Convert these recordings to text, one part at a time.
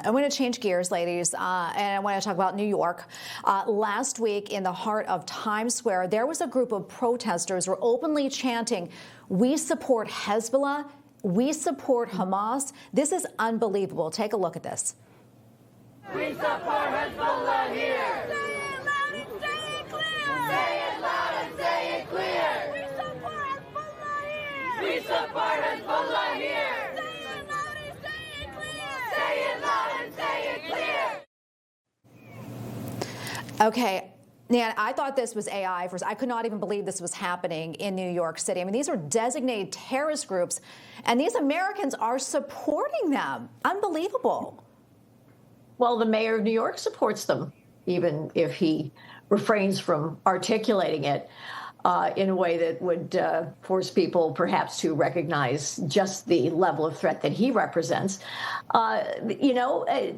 I want to change gears, ladies, and I want to talk about New York. Last week, in the heart of Times Square, there was a group of protesters who were openly chanting, "We support Hezbollah, we support Hamas." This is unbelievable. Take a look at this. We support Hezbollah here. Say it loud and say it clear. Say it loud and say it clear. We support Hezbollah here. We support Hezbollah here. Say it loud and say it clear. Say it loud and say it clear. Okay. Nan, I thought this was AI. I could not even believe this was happening in New York City. I mean, these are designated terrorist groups, and these Americans are supporting them. Unbelievable. Well, the mayor of New York supports them, even if he refrains from articulating it in a way that would force people perhaps to recognize just the level of threat that he represents.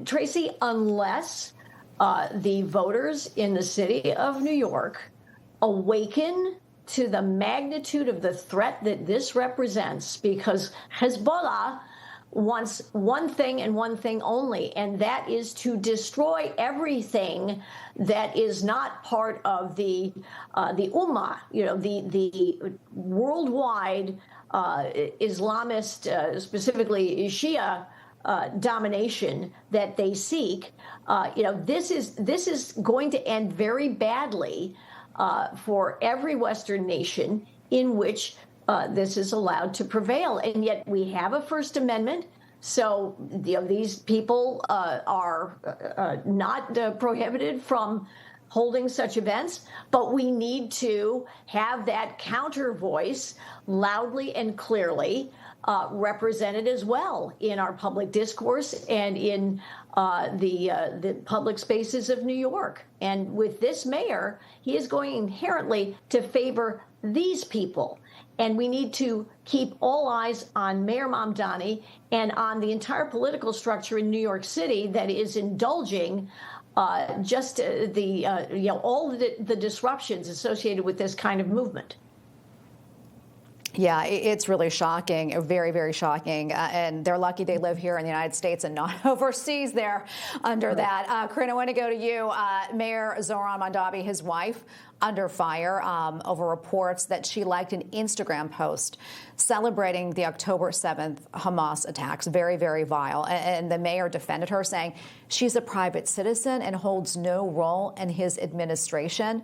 Tracy, unless the voters in the city of New York awaken to the magnitude of the threat that this represents, because Hezbollah wants one thing and one thing only, and that is to destroy everything that is not part of the Ummah, the worldwide Islamist, specifically Shia domination that they seek. This is going to end very badly for every Western nation in which this is allowed to prevail. And yet we have a First Amendment. So these people are not prohibited from holding such events, but we need to have that counter voice loudly and clearly represented as well in our public discourse and in the public spaces of New York. And with this mayor, he is going inherently to favor these people. And we need to keep all eyes on Mayor Mamdani and on the entire political structure in New York City that is indulging all the disruptions associated with this kind of movement. Yeah, it's really shocking, very, very shocking. And they're lucky they live here in the United States and not overseas there under that. Corinne, I want to go to you. Mayor Zohran Mamdani, his wife, under fire over reports that she liked an Instagram post celebrating the October 7th Hamas attacks. Very, very vile. And the mayor defended her, saying she's a private citizen and holds no role in his administration.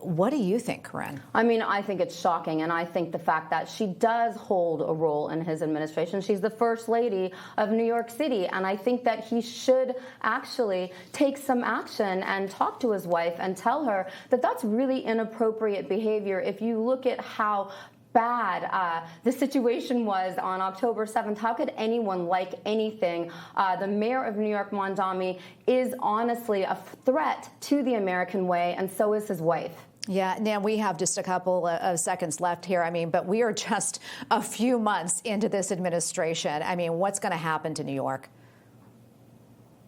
What do you think, Corinne? I mean, I think it's shocking, and I think the fact that she does hold a role in his administration. She's the First Lady of New York City, and I think that he should actually take some action and talk to his wife and tell her that that's really inappropriate behavior. If you look at how bad the situation was on October 7th. How could anyone like anything? The mayor of New York, Mamdani, is honestly a threat to the American way, and so is his wife. Yeah, Nan, we have just a couple of seconds left here. I mean, but we are just a few months into this administration. I mean, what's going to happen to New York?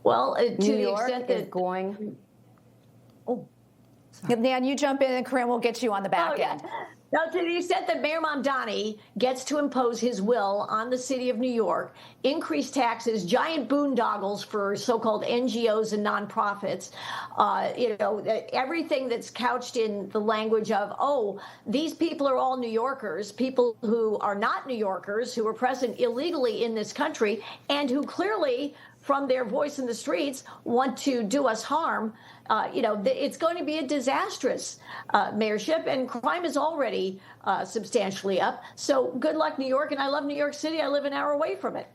Well, to New the York extent is that going. Oh, Nan, you jump in, and Corinne will get you on the back end. Now, to the extent that Mayor Mamdani gets to impose his will on the city of New York, increase taxes, giant boondoggles for so-called NGOs and nonprofits, everything that's couched in the language of, oh, these people are all New Yorkers, people who are not New Yorkers, who are present illegally in this country, and who clearly, from their voice in the streets, want to do us harm. It's going to be a disastrous mayorship, and crime is already substantially up. So good luck, New York. And I love New York City. I live an hour away from it.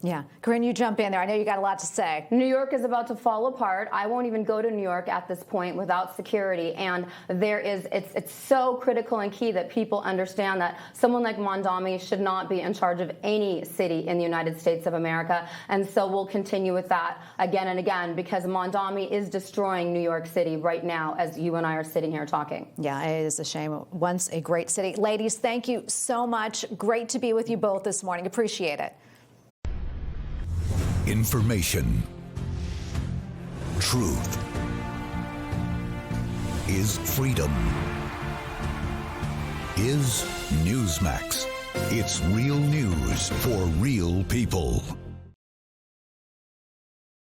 Yeah. Corinne, you jump in there. I know you got a lot to say. New York is about to fall apart. I won't even go to New York at this point without security. And it's so critical and key that people understand that someone like Mamdani should not be in charge of any city in the United States of America. And so we'll continue with that again and again, because Mamdani is destroying New York City right now as you and I are sitting here talking. Yeah, it is a shame. Once a great city. Ladies, thank you so much. Great to be with you both this morning. Appreciate it. Information. Truth is freedom. Is Newsmax. It's real news for real people.